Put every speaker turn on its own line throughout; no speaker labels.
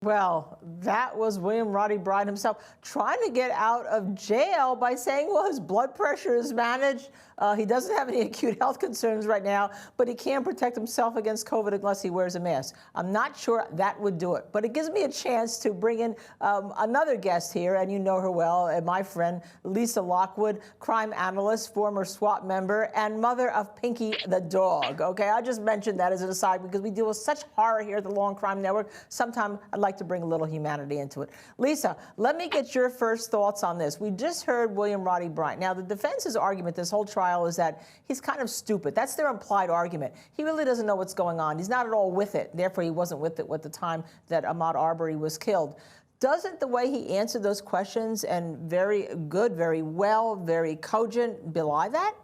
Well, that was William Roddy Bryan himself trying to get out of jail by saying, well, his blood pressure is managed. He doesn't have any acute health concerns right now, but he can't protect himself against COVID unless he wears a mask. I'm not sure that would do it, but it gives me a chance to bring in another guest here, and you know her well, my friend Lisa Lockwood, crime analyst, former SWAT member, and mother of Pinky the dog. Okay, I just mentioned that as an aside because we deal with such horror here at the Law&Crime Network. Sometimes I'd like to bring a little humanity into it. Lisa, let me get your first thoughts on this. We just heard William Roddy Bryan. Now, the defense's argument this whole trial is that he's kind of stupid. That's their implied argument. He really doesn't know what's going on. He's not at all with it. Therefore, he wasn't with it at the time that Ahmaud Arbery was killed. Doesn't the way he answered those questions, and very good, very well, very cogent, belie that?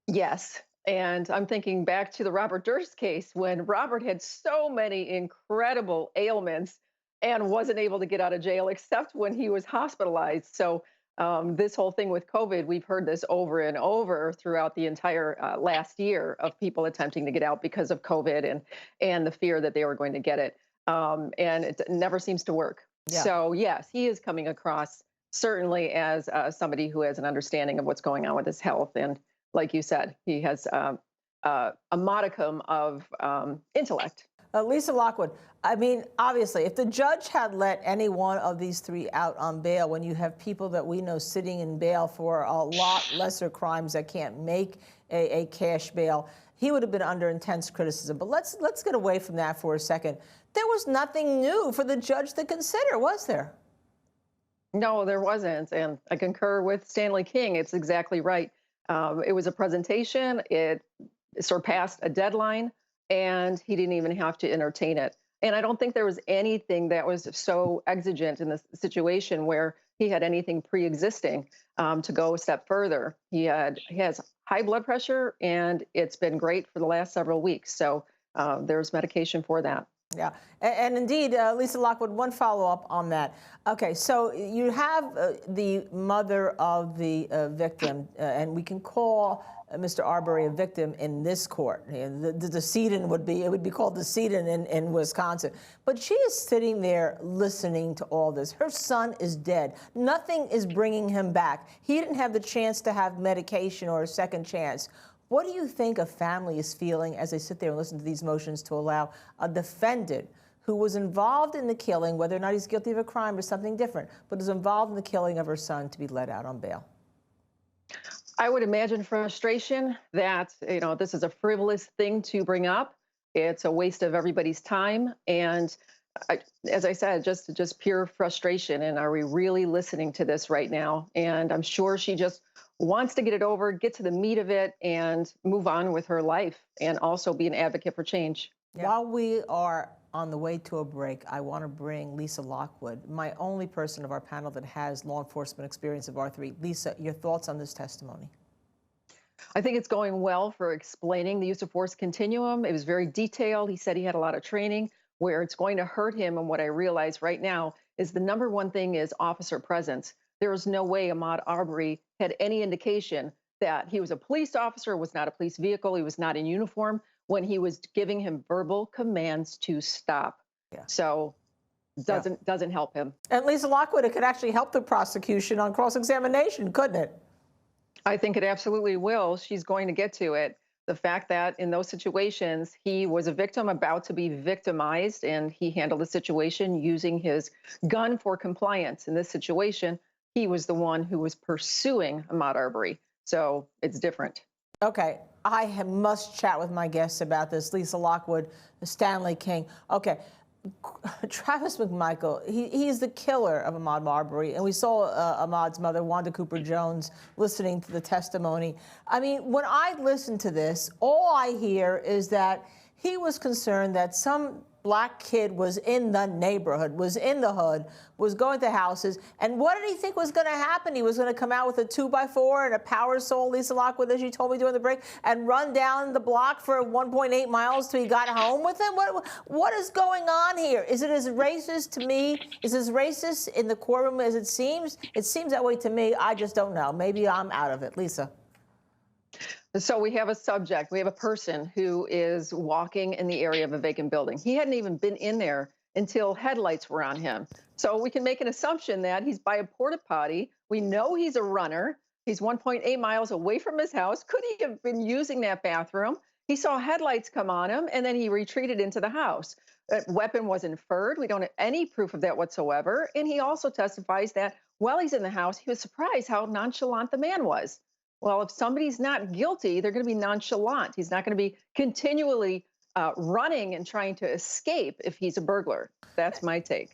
Yes. And I'm thinking back to the Robert Durst case when Robert had so many incredible ailments and wasn't able to get out of jail except when he was hospitalized. So this whole thing with COVID, we've heard this over and over throughout the entire last year of people attempting to get out because of COVID and the fear that they were going to get it. And it never seems to work.
Yeah.
So yes, he is coming across certainly as somebody who has an understanding of what's going on with his health. And like you said, he has a modicum of intellect.
Lisa Lockwood, I mean, obviously, if the judge had let any one of these three out on bail, when you have people that we know sitting in bail for a lot lesser crimes that can't make a cash bail, he would have been under intense criticism. But let's get away from that for a second. There was nothing new for the judge to consider, was there?
No, there wasn't. And I concur with Stanley King. It's exactly right. It was a presentation. It surpassed a deadline, and he didn't even have to entertain it. And I don't think there was anything that was so exigent in this situation where he had anything pre-existing to go a step further. He has high blood pressure, and it's been great for the last several weeks. So there's medication for that.
Yeah, and indeed, Lisa Lockwood, one follow-up on that. Okay, so you have the mother of the victim, and we can call Mr. Arbery a victim in this court. The decedent would be called decedent in Wisconsin. But she is sitting there listening to all this. Her son is dead. Nothing is bringing him back. He didn't have the chance to have medication or a second chance. What do you think a family is feeling as they sit there and listen to these motions to allow a defendant who was involved in the killing, whether or not he's guilty of a crime or something different, but is involved in the killing of her son, to be let out on bail?
I would imagine frustration that, this is a frivolous thing to bring up. It's a waste of everybody's time. And as I said, just pure frustration. And are we really listening to this right now? And I'm sure she just wants to get it over, get to the meat of it, and move on with her life, and also be an advocate for change.
Yeah. While we are on the way to a break, I want to bring Lisa Lockwood, my only person of our panel that has law enforcement experience of R3. Lisa, your thoughts on this testimony?
I think it's going well for explaining the use of force continuum. It was very detailed. He said he had a lot of training. Where it's going to hurt him, and what I realize right now is the number one thing is officer presence. There is no way Ahmaud Arbery had any indication that he was a police officer, was not a police vehicle, he was not in uniform when he was giving him verbal commands to stop. Yeah. So doesn't help him.
And Lisa Lockwood, it could actually help the prosecution on cross-examination, couldn't it?
I think it absolutely will. She's going to get to it. The fact that in those situations, he was a victim about to be victimized, and he handled the situation using his gun for compliance. In this situation, he was the one who was pursuing Ahmaud Arbery. So it's different.
Okay, I must chat with my guests about this. Lisa Lockwood, Stanley King. Okay, Travis McMichael, he's the killer of Ahmaud Arbery, and we saw Ahmaud's mother, Wanda Cooper Jones, listening to the testimony. I mean, when I listen to this, all I hear is that he was concerned that some black kid was in the neighborhood, was in the hood, was going to houses. And what did he think was going to happen? He was going to come out with a 2x4 and a power saw, Lisa Lockwood, as you told me during the break, and run down the block for 1.8 miles till he got home with him? What is going on here? Is it as racist to me? Is it as racist in the courtroom as it seems? It seems that way to me. I just don't know. Maybe I'm out of it. Lisa.
So we have a subject, we have a person who is walking in the area of a vacant building. He hadn't even been in there until headlights were on him. So we can make an assumption that he's by a porta potty. We know he's a runner. He's 1.8 miles away from his house. Could he have been using that bathroom? He saw headlights come on him, and then he retreated into the house. That weapon was inferred. We don't have any proof of that whatsoever. And he also testifies that while he's in the house, he was surprised how nonchalant the man was. Well, if somebody's not guilty, they're going to be nonchalant. He's not going to be continually running and trying to escape if he's a burglar. That's my take.